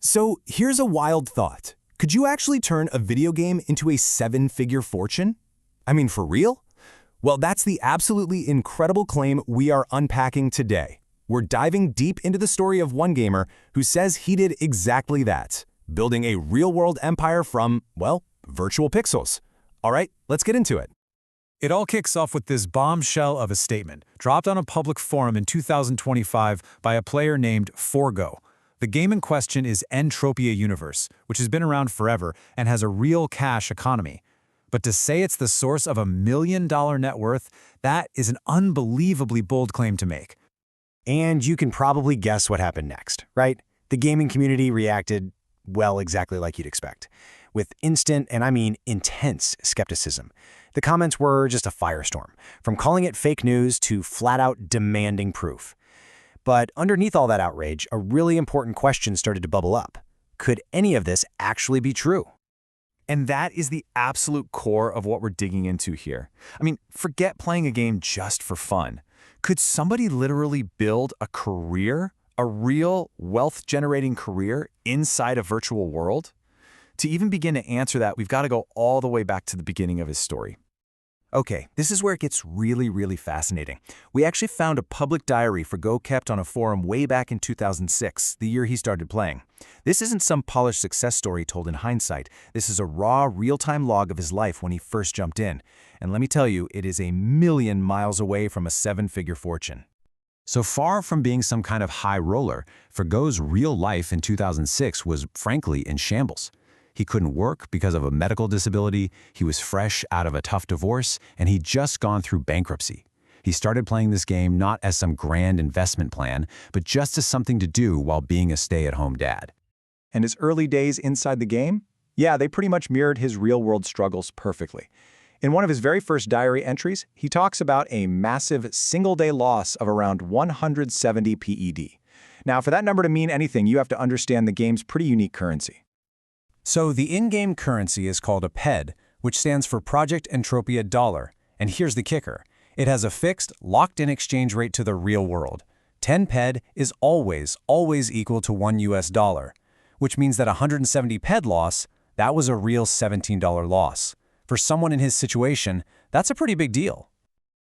So here's a wild thought. Could you actually turn a video game into a seven-figure fortune? I mean, for real? Well, that's the absolutely incredible claim we are unpacking today. We're diving deep into the story of one gamer who says he did exactly that, building a real-world empire from, well, virtual pixels. All right, let's get into it. It all kicks off with this bombshell of a statement, dropped on a public forum in 2025 by a player named Forgo. The game in question is Entropia Universe, which has been around forever and has a real cash economy. But to say it's the source of $1 million net worth, that is an unbelievably bold claim to make. And you can probably guess what happened next, right? The gaming community reacted, well, exactly like you'd expect, with instant, and I mean intense, skepticism. The comments were just a firestorm, from calling it fake news to flat-out demanding proof. But underneath all that outrage, a really important question started to bubble up. Could any of this actually be true? And that is the absolute core of what we're digging into here. I mean, forget playing a game just for fun. Could somebody literally build a career, a real wealth-generating career inside a virtual world? To even begin to answer that, we've got to go all the way back to the beginning of his story. Okay, this is where it gets really fascinating. We actually found a public diary Forgo kept on a forum way back in 2006, the year he started playing. This isn't some polished success story told in hindsight. This is a raw, real-time log of his life when he first jumped in. And let me tell you, it is a million miles away from a seven-figure fortune. So far from being some kind of high roller, Forgo's real life in 2006 was frankly in shambles. He couldn't work because of a medical disability, he was fresh out of a tough divorce, and he'd just gone through bankruptcy. He started playing this game not as some grand investment plan, but just as something to do while being a stay-at-home dad. And his early days inside the game? Yeah, they pretty much mirrored his real-world struggles perfectly. In one of his very first diary entries, he talks about a massive single-day loss of around 170 PED. Now, for that number to mean anything, you have to understand the game's pretty unique currency. So the in-game currency is called a PED, which stands for Project Entropia Dollar. And here's the kicker. It has a fixed, locked-in exchange rate to the real world. 10 PED is always equal to $1, which means that 170 PED loss, that was a real $17 loss. For someone in his situation, that's a pretty big deal.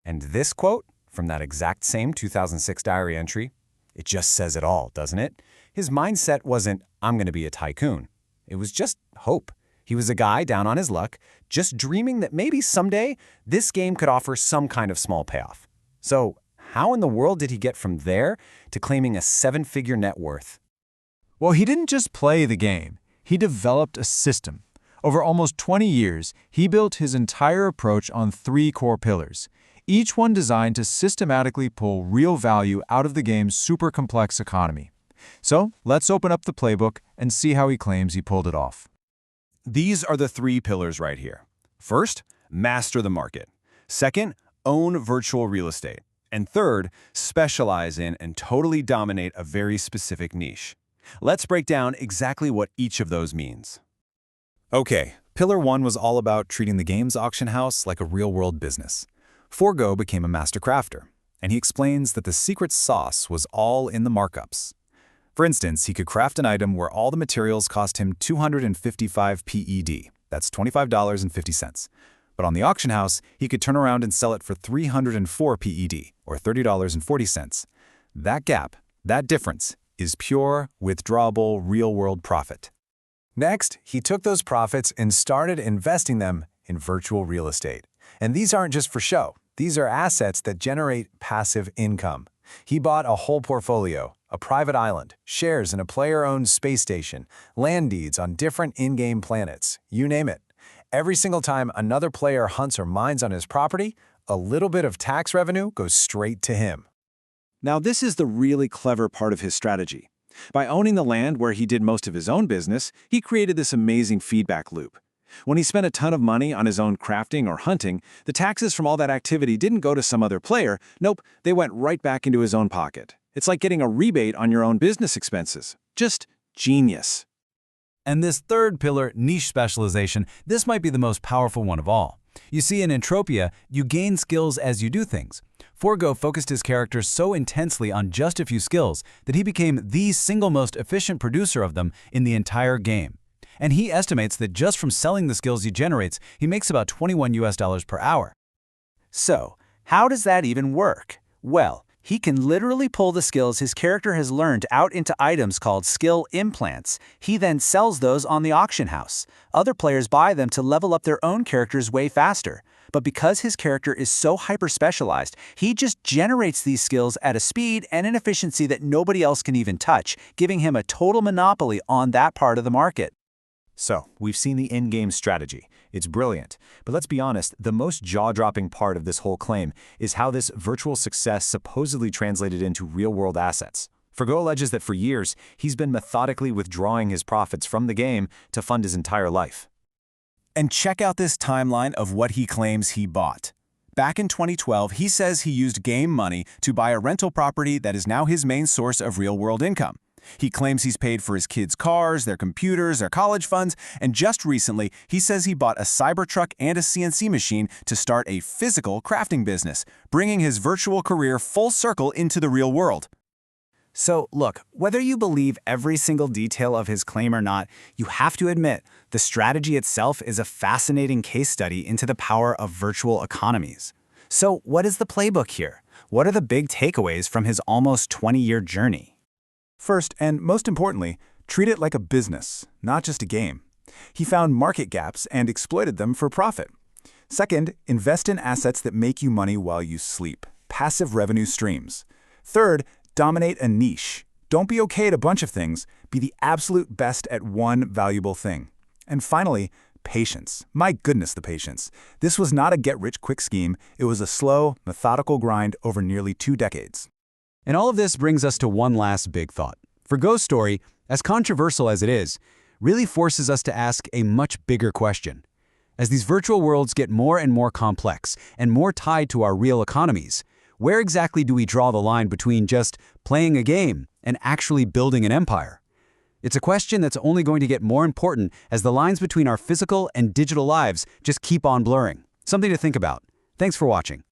And this quote from that exact same 2006 diary entry, it just says it all, doesn't it? His mindset wasn't, I'm going to be a tycoon. It was just hope. He was a guy down on his luck, just dreaming that maybe someday this game could offer some kind of small payoff. So how in the world did he get from there to claiming a seven-figure net worth? Well, he didn't just play the game. He developed a system. Over almost 20 years, he built his entire approach on 3 core pillars, each one designed to systematically pull real value out of the game's super complex economy. So let's open up the playbook and see how he claims he pulled it off. These are the 3 pillars right here. First, master the market. Second, own virtual real estate. And third, specialize in and totally dominate a very specific niche. Let's break down exactly what each of those means. Okay, Pillar 1 was all about treating the game's auction house like a real-world business. Forgo became a master crafter, and he explains that the secret sauce was all in the markups. For instance, he could craft an item where all the materials cost him 255 PED, that's $25.50. But on the auction house, he could turn around and sell it for 304 PED, or $30.40. That gap, that difference, is pure, withdrawable, real-world profit. Next, he took those profits and started investing them in virtual real estate. And these aren't just for show. These are assets that generate passive income. He bought a whole portfolio, a private island, shares in a player-owned space station, land deeds on different in-game planets, you name it. Every single time another player hunts or mines on his property, a little bit of tax revenue goes straight to him. Now, this is the really clever part of his strategy. By owning the land where he did most of his own business, he created this amazing feedback loop. When he spent a ton of money on his own crafting or hunting, the taxes from all that activity didn't go to some other player. Nope, they went right back into his own pocket. It's like getting a rebate on your own business expenses. Just genius. And this third pillar, niche specialization, this might be the most powerful one of all. You see, in Entropia, you gain skills as you do things. Forgo focused his character so intensely on just a few skills that he became the single most efficient producer of them in the entire game. And he estimates that just from selling the skills he generates, he makes about $21 per hour. So, how does that even work? Well, he can literally pull the skills his character has learned out into items called skill implants. He then sells those on the auction house. Other players buy them to level up their own characters way faster. But because his character is so hyper-specialized, he just generates these skills at a speed and an efficiency that nobody else can even touch, giving him a total monopoly on that part of the market. So, we've seen the in-game strategy. It's brilliant. But let's be honest, the most jaw-dropping part of this whole claim is how this virtual success supposedly translated into real-world assets. Forgo alleges that for years, he's been methodically withdrawing his profits from the game to fund his entire life. And check out this timeline of what he claims he bought. Back in 2012, he says he used game money to buy a rental property that is now his main source of real-world income. He claims he's paid for his kids' cars, their computers, their college funds, and just recently, he says he bought a Cybertruck and a CNC machine to start a physical crafting business, bringing his virtual career full circle into the real world. So, look, whether you believe every single detail of his claim or not, you have to admit the strategy itself is a fascinating case study into the power of virtual economies. So, what is the playbook here? What are the big takeaways from his almost 20-year journey? First, and most importantly, treat it like a business, not just a game. He found market gaps and exploited them for profit. Second, invest in assets that make you money while you sleep, passive revenue streams. Third, dominate a niche. Don't be okay at a bunch of things, be the absolute best at one valuable thing. And finally, patience. My goodness, the patience. This was not a get-rich-quick scheme, it was a slow, methodical grind over nearly 2 decades. And all of this brings us to one last big thought. Forgo's story, as controversial as it is, really forces us to ask a much bigger question. As these virtual worlds get more and more complex and more tied to our real economies, where exactly do we draw the line between just playing a game and actually building an empire? It's a question that's only going to get more important as the lines between our physical and digital lives just keep on blurring. Something to think about. Thanks for watching.